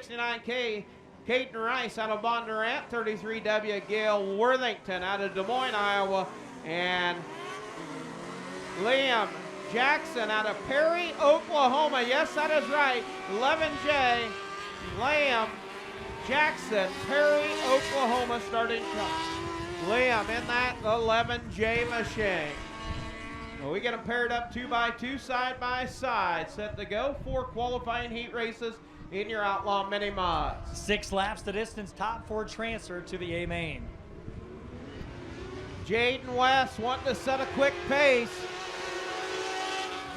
69K, Caden Rice out of Bondurant. 33W, Gail Worthington out of Des Moines, Iowa. And Liam Jackson out of Perry, Oklahoma. Yes, that is right. 11J, Liam Jackson, Perry, Oklahoma, starting truck. Liam in that 11J machine. Well, we get them paired up 2x2, side by side. Set to go. 4 qualifying heat races in your Outlaw Mini-Mods. 6 laps the distance, top 4 transfer to the A main. Jaden West wanting to set a quick pace.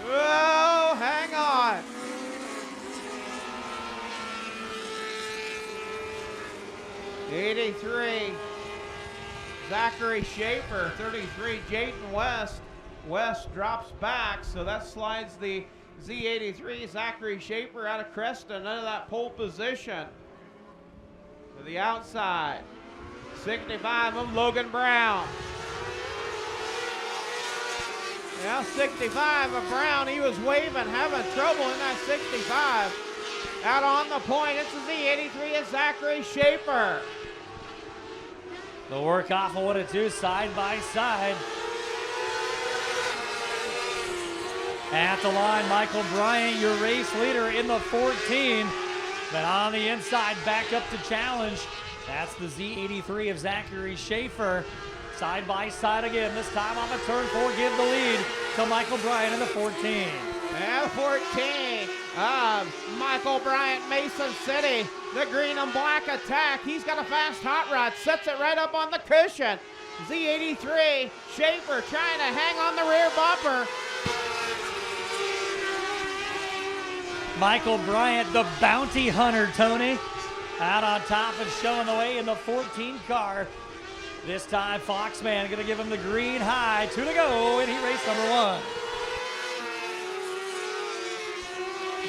Whoa, hang on. '83, Zachary Schaefer. 33, Jaden West. West drops back, so that slides the Z83, Zachary Schaefer, out of Creston, into that pole position. To the outside, 65 of Logan Brown. Now 65 of Brown, he was waving, having trouble in that 65. Out on the point, it's the Z83 of Zachary Schaefer. The work off of 1-2, side by side. At the line, Michael Bryant, your race leader in the 14. But on the inside, back up to challenge. That's the Z83 of Zachary Schaefer. Side by side again, this time on the turn 4, give the lead to Michael Bryant in the 14. And 14, Michael Bryant, Mason City, the green and black attack. He's got a fast hot rod, sets it right up on the cushion. Z83, Schaefer trying to hang on the rear bumper. Michael Bryant, the bounty hunter, Tony, out on top and showing the way in the 14 car. This time, Foxman going to give him the green high. 2 to go in heat race number 1.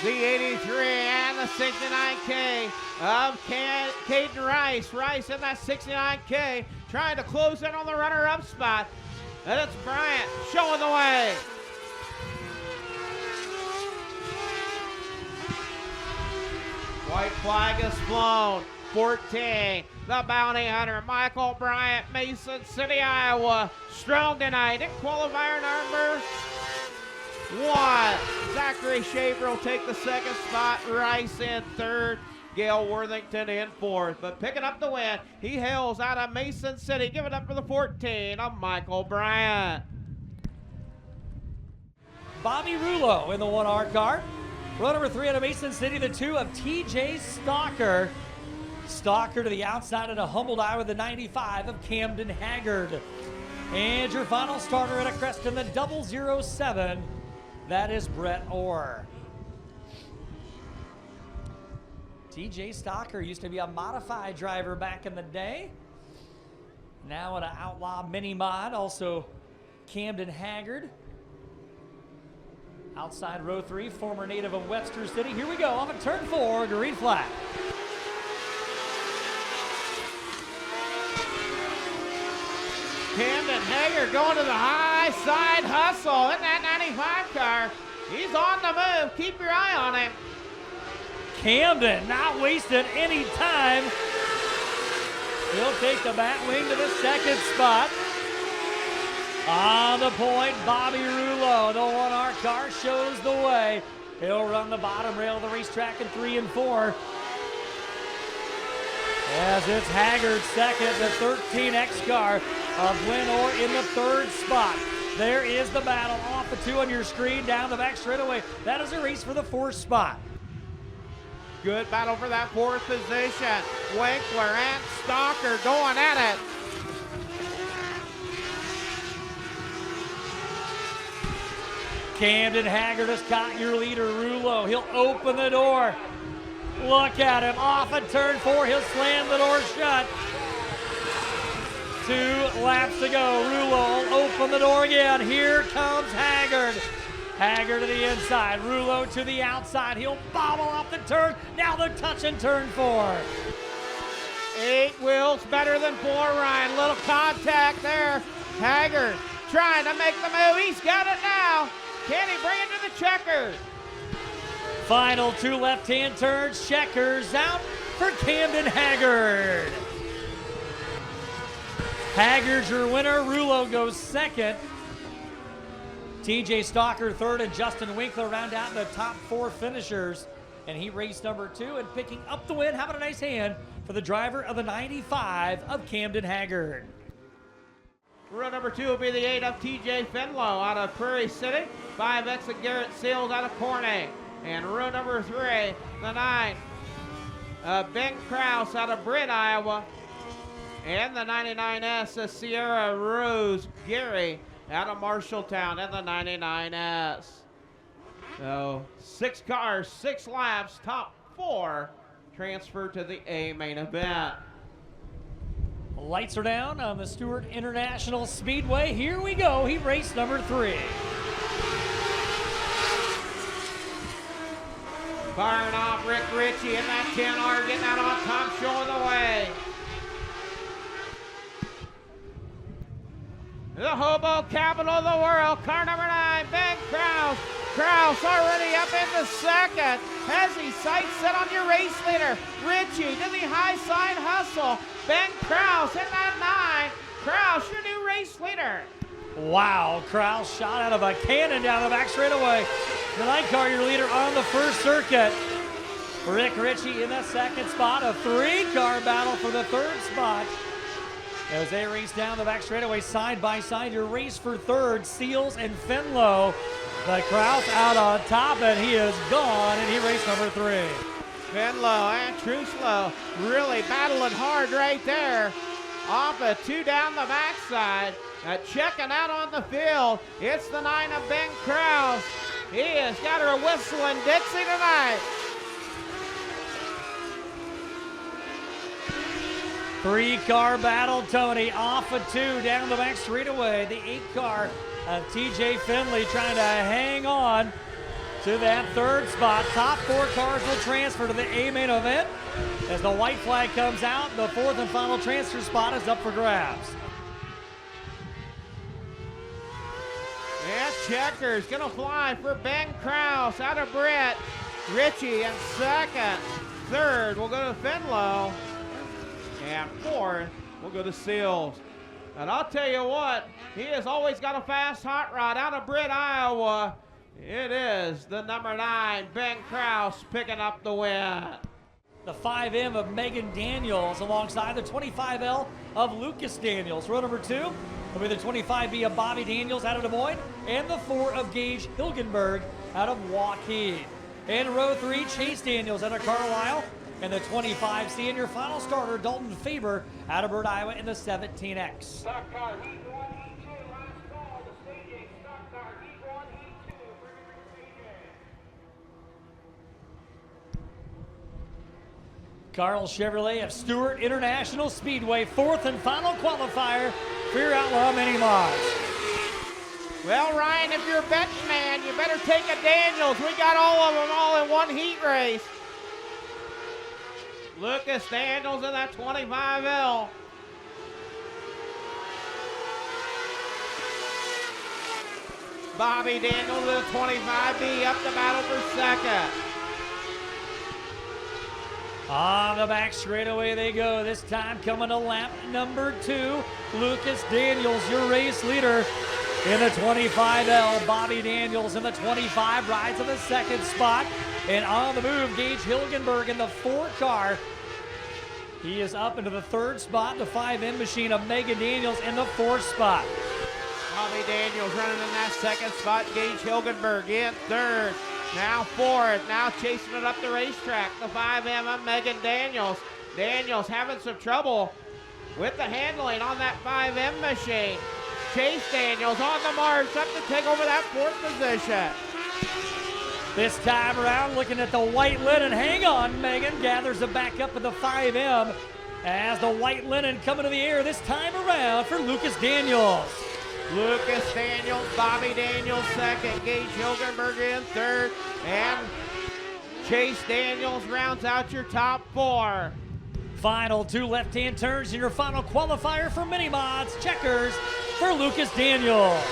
Z83 and the 69K of Caden Rice. Rice in that 69K, trying to close in on the runner-up spot. And it's Bryant showing the way. White flag is flown. 14, the bounty hunter, Michael Bryant, Mason City, Iowa. Strong tonight in qualifier number 1. Zachary Schaefer will take the second spot. Rice in third. Gail Worthington in fourth. But picking up the win, he hails out of Mason City. Give it up for the 14 of Michael Bryant. Bobby Rulo in the 1R car. Row number 3 out of Mason City, the 2 of TJ Stalker. Stalker to the outside at a Humboldt, Iowa, the 95 of Camden Haggard. And your final starter at a Creston, the 007. That is Brett Orr. TJ Stalker used to be a modified driver back in the day. Now an Outlaw Mini-Mod, also Camden Haggard. Outside row 3, former native of Webster City. Here we go on the turn 4, green flag. Camden Hager going to the high side hustle in that 95 car. He's on the move. Keep your eye on him. Camden not wasting any time. He'll take the Batwing to the second spot. On the point, Bobby Rulo, the 1R car, shows the way. He'll run the bottom rail of the racetrack in 3 and 4. As it's Haggard second, the 13X car of Glenn Orr in the third spot. There is the battle off the 2 on your screen, down the back straightaway. That is a race for the 4th spot. Good battle for that 4th position. Winkler and Stalker going at it. Camden Haggard has caught your leader, Rulo. He'll open the door. Look at him, off at turn 4, he'll slam the door shut. 2 laps to go, Rulo will open the door again. Here comes Haggard. Haggard to the inside, Rulo to the outside. He'll bobble off the turn, now they're touching turn 4. 8 wheels better than 4, Ryan. Little contact there. Haggard trying to make the move, he's got it now. Can he bring it to the checkers? Final 2 left-hand turns, checkers out. for Camden Haggard. Haggard's your winner. Rulo goes second. TJ Stalker third, and Justin Winkler round out the top 4 finishers. And he raced number 2 and picking up the win. How about a nice hand for the driver of the 95 of Camden Haggard. Row number 2 will be the 8 of TJ Fenlow out of Prairie City. 5X of Garrett Seals out of Corning. And row number 3, the 9 Ben Kraus out of Britt, Iowa. And the 99S of Sierra Rose Gary out of Marshalltown and the 99S. So 6 cars, 6 laps, top 4 transfer to the A main event. Lights are down on the Stuart International Speedway. Here we go. He raced number 3. Firing off Rick Ritchie in that 10R, getting out on top, showing the way. The hobo capital of the world, car number 9, Ben Kraus. Kraus already up into second. Has he sights set on your race leader. Ritchie to the high side hustle. Ben Kraus in that 9. Kraus, your new race leader. Wow, Kraus shot out of a cannon down the back straightaway. The 9 car, your leader on the first circuit. Rick Ritchie in the second spot. A 3-car battle for the 3rd spot. As they race down the back straightaway side by side, your race for 3rd, Seals and Fenlow. The Kraus out on top, and he is gone, and he raced number 3. Fenlow and Truslow really battling hard right there. Off a 2 down the backside. Checking out on the field. It's the 9 of Ben Kraus. He has got her whistling Dixie tonight. 3-car battle, Tony, off a 2 down the back straightaway. The 8-car of TJ Finley trying to hang on to that 3rd spot. Top 4 cars will transfer to the A main event. As the white flag comes out, the 4th and final transfer spot is up for grabs. And checkers gonna fly for Ben Kraus out of Britt. Ritchie in 2nd. 3rd will go to Fenlow. And 4th will go to Seals. And I'll tell you what, he has always got a fast hot rod out of Britt, Iowa. It is the number 9, Ben Kraus, picking up the win. The 5M of Megan Daniels alongside the 25L of Lucas Daniels. Row number 2 will be the 25B of Bobby Daniels out of Des Moines and the 4 of Gage Hilgenberg out of Waukee. And row 3, Chase Daniels out of Carlisle and the 25C, and your final starter, Dalton Faber out of Bird, Iowa in the 17X. Stock car, heat 1, heat 2, last call, the staging. Stock car, heat 1, heat 2, for staging. Carl Chevrolet of Stuart International Speedway, 4th and final qualifier for your Outlaw Mini-Mod. Well, Ryan, if you're a betting man, you better take a Daniels. We got all of them all in one heat race. Lucas Daniels in that 25L. Bobby Daniels in the 25B up the battle for 2nd. On the back straightaway they go. This time coming to lap number 2. Lucas Daniels, your race leader in the 25L. Bobby Daniels in the 25 rides in the 2nd spot. And on the move, Gage Hilgenberg in the 4 car. He is up into the 3rd spot. The 5M machine of Megan Daniels in the 4th spot. Bobby Daniels running in that 2nd spot. Gage Hilgenberg in 3rd. Now 4th. Now chasing it up the racetrack. The 5M of Megan Daniels. Daniels having some trouble with the handling on that 5M machine. Chase Daniels on the march up to take over that 4th position. This time around, looking at the white linen. Hang on, Megan gathers it back up in the 5M as the white linen coming to the air this time around for Lucas Daniels. Lucas Daniels, Bobby Daniels 2nd, Gage Hilgenberg in 3rd, and Chase Daniels rounds out your top 4. Final 2 left-hand turns in your final qualifier for Mini-Mods. Checkers for Lucas Daniels.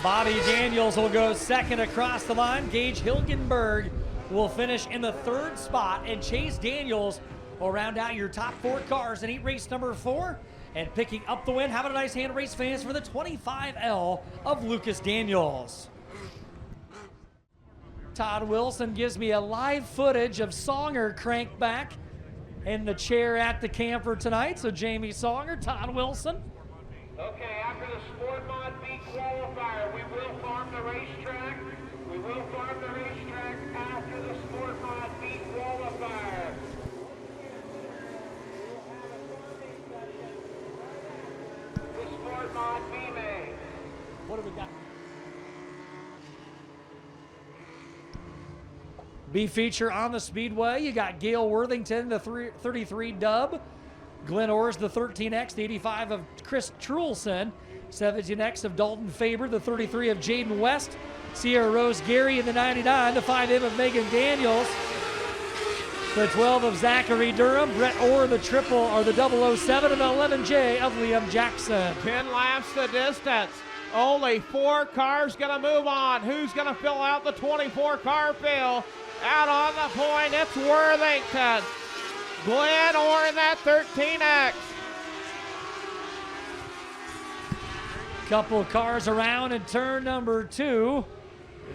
Bobby Daniels will go 2nd across the line. Gage Hilgenberg will finish in the 3rd spot, and Chase Daniels will round out your top 4 cars in heat race number 4. And picking up the win, having a nice hand, race fans, for the 25L of Lucas Daniels. Todd Wilson gives me a live footage of Songer cranked back in the chair at the camper tonight. So Jamie Songer, Todd Wilson. Okay, after the Sport Mod B qualifier, we will farm the racetrack. We will farm the racetrack after the Sport Mod B qualifier. The Sport Mod B made. What do we got? B feature on the Speedway. You got Gail Worthington, the 33 dub. Glenn Orr's the 13X, the 85 of Chris Trulson. 17X of Dalton Faber, the 33 of Jaden West. Sierra Rose Gary in the 99, the 5M of Megan Daniels. The 12 of Zachary Durham. Brett Orr, the triple, or the 007, and the 11J of Liam Jackson. 10 laps the distance. Only 4 cars gonna move on. Who's gonna fill out the 24 car field? Out on the point, it's Worthington. Glenn Orr in that 13X. Couple cars around in turn number 2.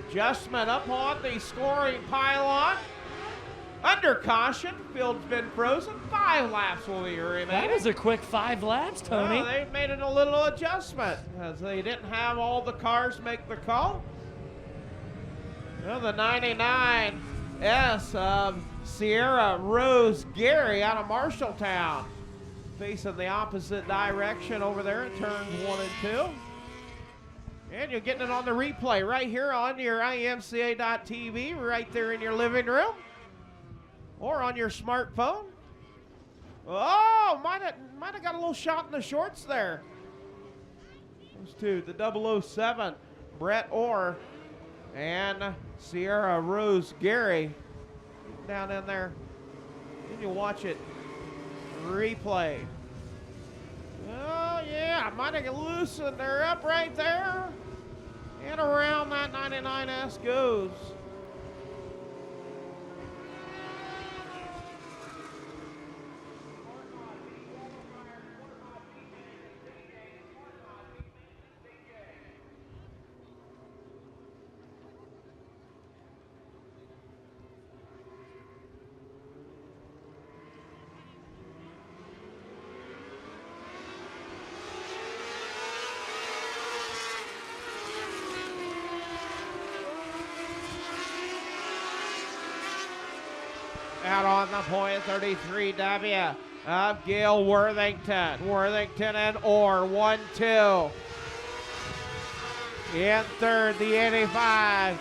Adjustment up on the scoring pylon. Under caution, field's been frozen. 5 laps will be remaining. That was a quick 5 laps, Tony. Well, they made it a little adjustment as they didn't have all the cars make the call. Well, the 99S of Sierra Rose Gary out of Marshalltown, facing the opposite direction over there in turns 1 and 2. And you're getting it on the replay right here on your IMCA.TV, right there in your living room or on your smartphone. Oh, might have got a little shot in the shorts there. Those two, the 007, Brett Orr, and Sierra Rose Gary down in there. Then you watch it replay. Oh yeah, might have loosened her up right there. And around that 99S goes. Out on the point, 33W of Gail Worthington. Worthington and Orr, 1-2. In third, the 85,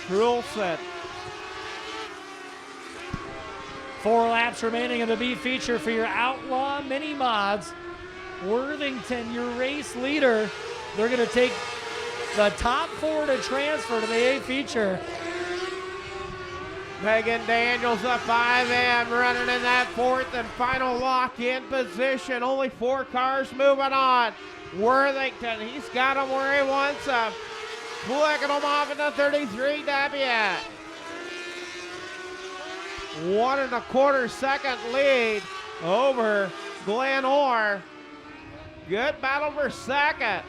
Trulson. 4 laps remaining in the B feature for your Outlaw Mini-Mods. Worthington, your race leader. They're going to take the top 4 to transfer to the A feature. Megan Daniels, the 5M, running in that 4th and final lock-in position. Only 4 cars moving on. Worthington, he's got them where he wants them. Flicking them off in the 33W. 1 1/4 second lead over Glenn Orr. Good battle for second.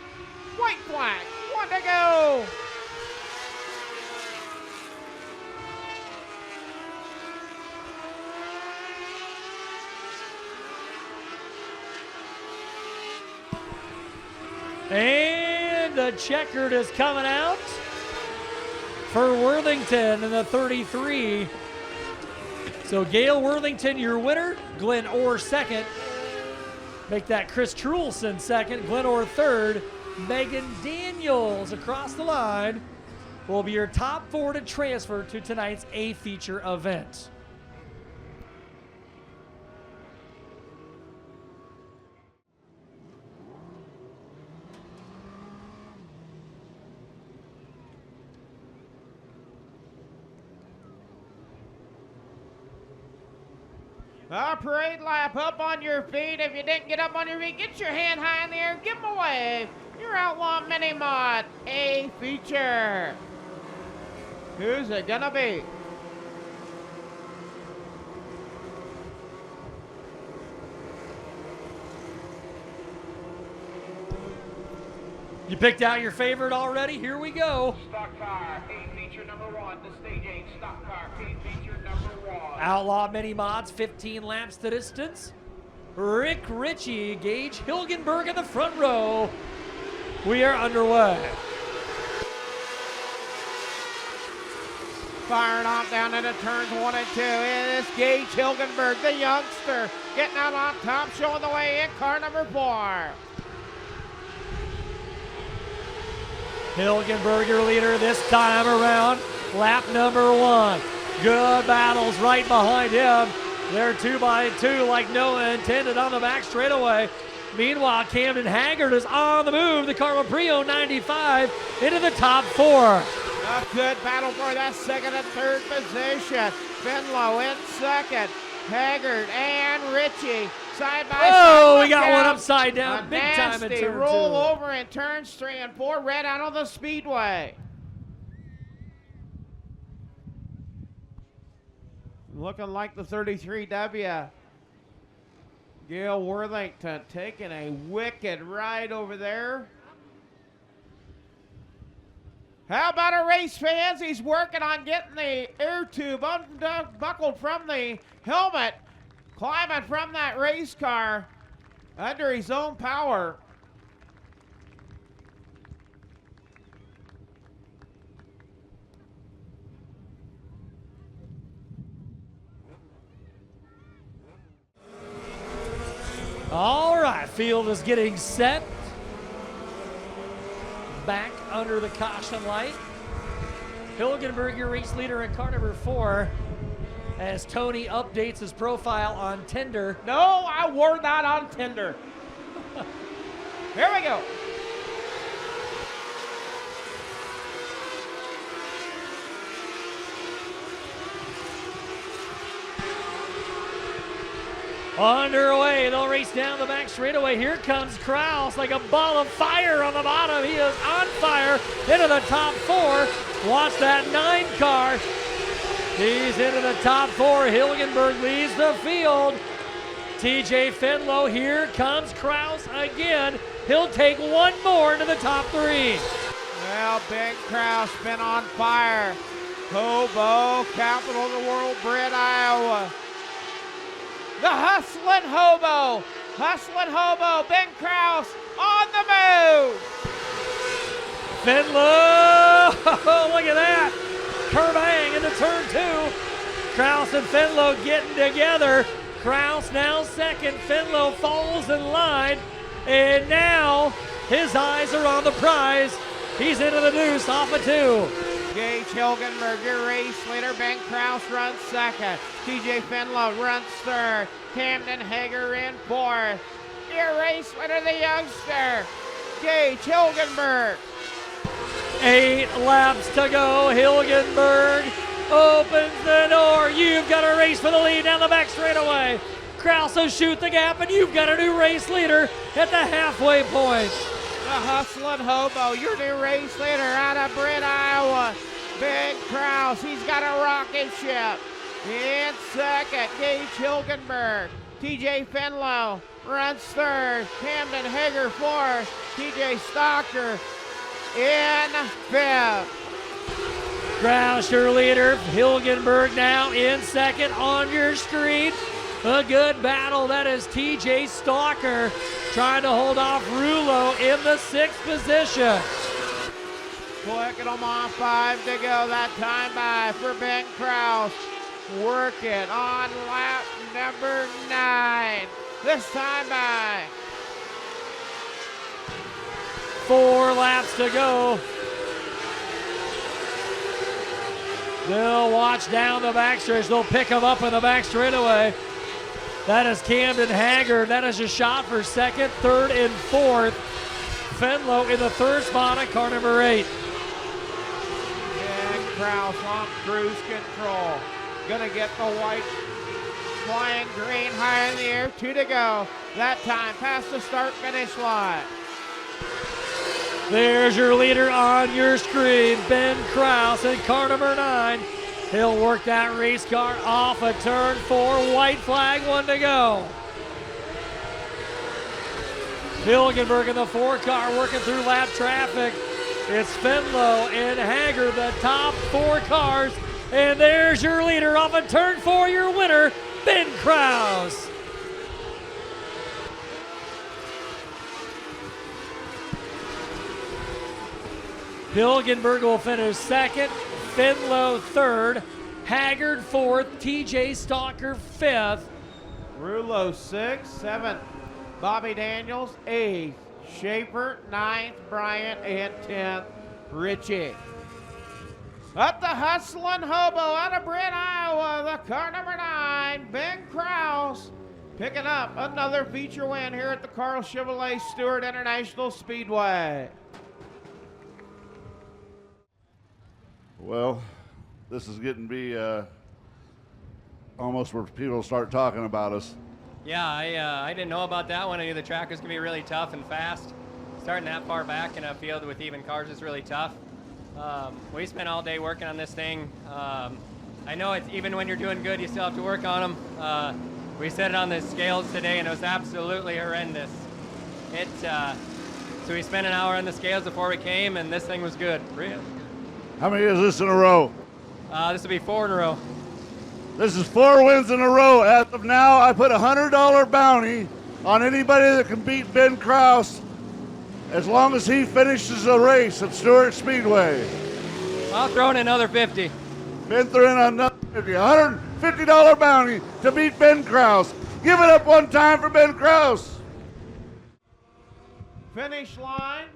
White flag, 1 to go. And the checkered is coming out for Worthington in the 33. So Gail Worthington, your winner. Glenn Orr second. Make that Chris Trulson second. Glenn Orr third. Megan Daniels across the line will be your top 4 to transfer to tonight's A feature event. Parade lap, up on your feet. If you didn't get up on your feet, get your hand high in the air, give them a wave. Your Outlaw Mini-Mod A feature. Who's it gonna be? You picked out your favorite already? Here we go. Stock car, paid feature number 1. The stage 8 stock car, paid feature number 1. Outlaw Mini-Mods, 15 laps to distance. Rick Ritchie, Gage Hilgenberg in the front row. We are underway. Firing off down into turns 1 and 2. It is Gage Hilgenberg, the youngster, getting out on top, showing the way in car number 4. Hilgenberg, your leader this time around. Lap number 1. Good battles right behind him. They're 2 by 2 like Noah intended on the back straightaway. Meanwhile, Camden Haggard is on the move. The Carlo Prio 95 into the top 4. A good battle for that second and third position. Finlow in second. Haggard and Ritchie side by side. Oh, we got Look one out. upside down A big time in nasty turn 2. roll over in turns 3 and 4. Red out of the Speedway. Looking like the 33W. Gail Worthington taking a wicked ride over there. How about a race, fans? He's working on getting the air tube unbuckled from the helmet, climbing from that race car under his own power. All right, field is getting set. Back under the caution light. Hilgenberg, your race leader in car number 4, as Tony updates his profile on Tinder. No, I were not on Tinder. Here we go. Underway, they'll race down the back straightaway. Here comes Kraus like a ball of fire on the bottom. He is on fire into the top 4. Watch that 9 car. He's into the top 4. Hilgenberg leads the field. TJ Finlow, here comes Kraus again. He'll take one more into the top 3. Well, Big Kraus been on fire. Hobo, capital of the world, Britt, Iowa. The Hustlin' Hobo, Ben Kraus on the move. Finlow, look at that. Curvang into turn 2. Kraus and Finlow getting together. Kraus now second. Finlow falls in line. And now his eyes are on the prize. He's into the deuce off of 2. Gage Hilgenberg, your race leader. Ben Kraus runs second. TJ Finlow runs third. Camden Hager in 4th. Your race winner, the youngster, Gage Hilgenberg. 8 laps to go. Hilgenberg opens the door. You've got a race for the lead down the back straightaway. Kraus will shoot the gap, and you've got a new race leader at the halfway point. The Hustlin' Hobo, your new race leader out of Britt, Iowa. Big Kraus, he's got a rocket ship. In second, Gage Hilgenberg. TJ Finlow runs third. Camden Hager 4th. TJ Stalker in 5th. Kraus, your leader. Hilgenberg now in second on your street. A good battle. That is TJ Stalker trying to hold off Rulo in the 6th position. Clicking them off, 5 to go. That time by for Ben Kraus. Working on lap number 9. This time by. 4 laps to go. They'll watch down the backstretch. They'll pick him up in the back straightaway. That is Camden Haggard. That is a shot for second, third, and 4th. Finlow in the 3rd spot at car number 8. Ben Kraus on cruise control. Gonna get the white flying green high in the air. 2 to go. That time past the start finish line. There's your leader on your screen, Ben Kraus in car number 9. He'll work that race car off a turn 4. White flag, 1 to go. Hilgenberg in the 4-car working through lap traffic. It's Fenlow and Haggard, the top 4 cars. And there's your leader off of turn 4, your winner, Ben Kraus. Hilgenberg will finish 2nd, Fenlow 3rd, Haggard 4th, TJ Stalker 5th. Rulo 6th, 7th. Bobby Daniels 8th. Schaefer 9th. Bryant and 10th. Richie. Up the hustling hobo out of Brent, Iowa, the car number 9, Ben Kraus, picking up another feature win here at the Carl Chevrolet Stuart International Speedway. Well, this is getting to be almost where people start talking about us. Yeah, I didn't know about that one. I knew the track was going to be really tough and fast. Starting that far back in a field with even cars is really tough. We spent all day working on this thing. I know it's even when you're doing good, you still have to work on them. We set it on the scales today, and it was absolutely horrendous. So we spent an hour on the scales before we came, and this thing was good. Really. How many is this in a row? This will be 4 in a row. This is 4 wins in a row. As of now, I put a $100 bounty on anybody that can beat Ben Kraus as long as he finishes a race at Stuart Speedway. I'll throw in another 50. Ben threw in another $150 bounty to beat Ben Kraus. Give it up one time for Ben Kraus. Finish line,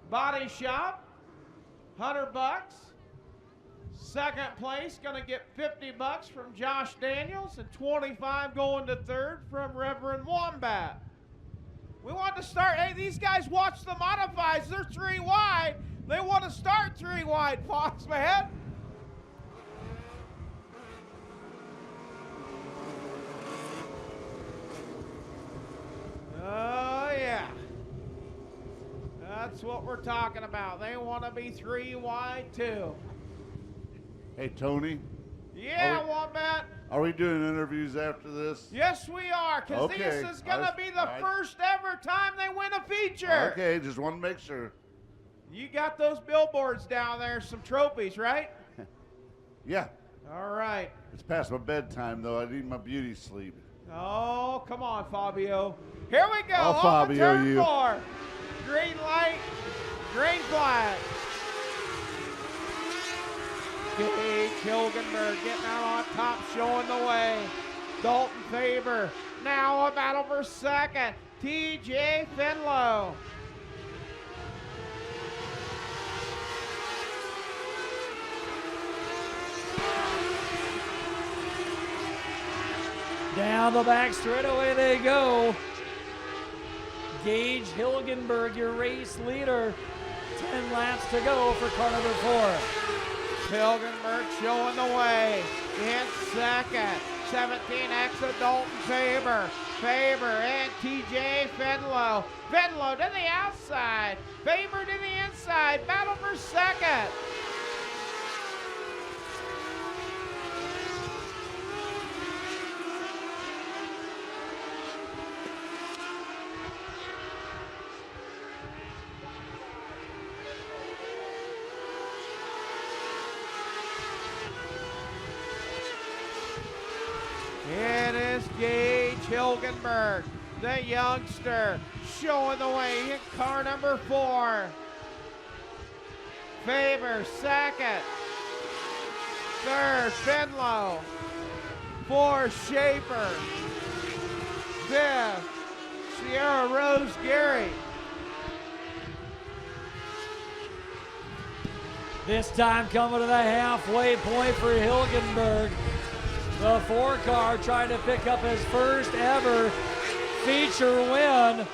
body shop, $100. Second place, gonna get $50 from Josh Daniels and $25 going to 3rd from Reverend Wombat. We want to start, hey, these guys watch the modifieds, they're 3 wide. They want to start 3 wide, Fox, man. Oh, yeah. That's what we're talking about. They want to be 3 wide, too. Hey, Tony. Yeah, Wombat. Are we doing interviews after this? Yes, we are, because Okay. this is going to be the first ever time they win a feature. Okay, just want to make sure. You got those billboards down there, some trophies, right? Yeah. All right. It's past my bedtime, though. I need my beauty sleep. Oh, come on, Fabio. Here we go. I'll Off of Fabio turn you. 4. Green light, green flag. Gage Hilgenberg getting out on top, showing the way. Dalton Faber now a battle for 2nd. TJ Fenlow. Down the back straightaway they go. Gage Hilgenberg, your race leader. 10 laps to go for car number 4. Hilgenberg showing the way in 2nd. 17X of Dalton Faber. Faber and TJ Fenlow. Fenlow to the outside. Faber to the inside. Battle for 2nd. It is Gage Hilgenberg, the youngster, showing the way in car number 4. Faber 2nd. 3rd, Fenlow. 4th, Schaefer. 5th, Sierra Rose Gary. This time coming to the halfway point for Hilgenberg. The 4-car trying to pick up his first ever feature win.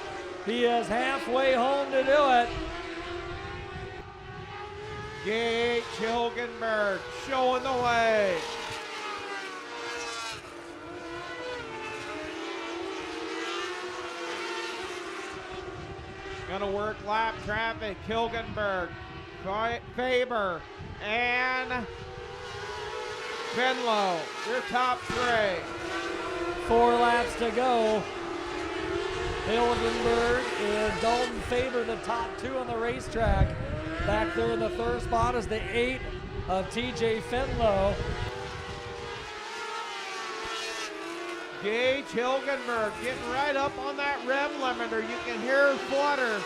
He is halfway home to do it. Gage Hilgenberg showing the way. Gonna work lap traffic. Hilgenberg, Faber, and Fenlow, your top 3. 4 laps to go. Hilgenberg and Dalton favor the top two on the racetrack. Back there in the third spot is the 8 of TJ Fenlow. Gage Hilgenberg getting right up on that rev limiter. You can hear her flutter.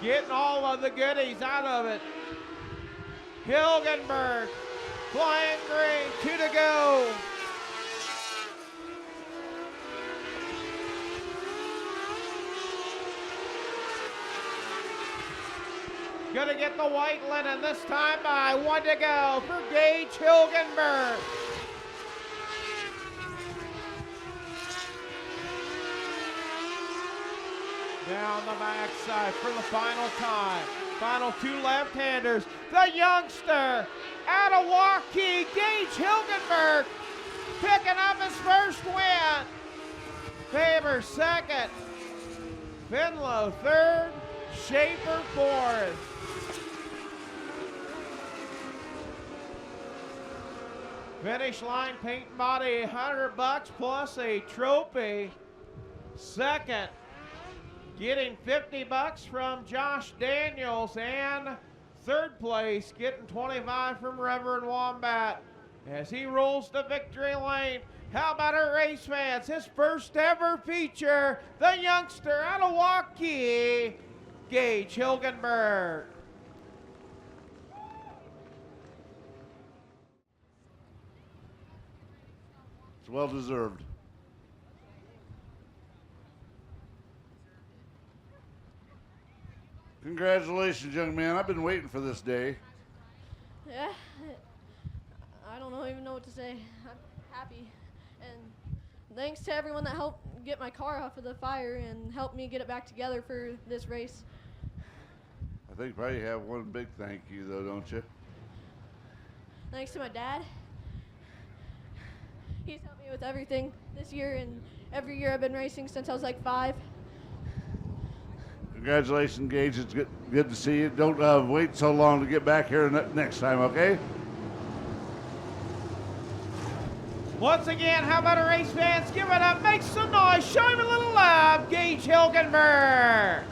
Getting all of the goodies out of it. Hilgenberg flying green, 2 to go. Gonna get the white linen this time by 1 to go for Gage Hilgenberg. Down the backside for the final time. Final 2 left-handers. The youngster out of Waukee, Gage Hilgenberg, picking up his first win. Faber second. Fenlow third. Schaefer fourth. Finish line paint and body, $100 plus a trophy. Second, getting $50 from Josh Daniels, and third place getting $25 from Reverend Wombat as he rolls to victory lane. How about our race fans? His first ever feature, the youngster out of Waukee, Gage Hilgenberg. It's well deserved. Congratulations, young man. I've been waiting for this day. Yeah, I don't even know what to say. I'm happy. And thanks to everyone that helped get my car off of the fire and helped me get it back together for this race. I think probably you have one big thank you, though, don't you? Thanks to my dad. He's helped me with everything this year and every year I've been racing since I was like 5. Congratulations, Gage. It's good to see you. Don't wait so long to get back here next time, okay? Once again, how about our race fans? Give it up, make some noise, show him a little love, Gage Hilgenberg.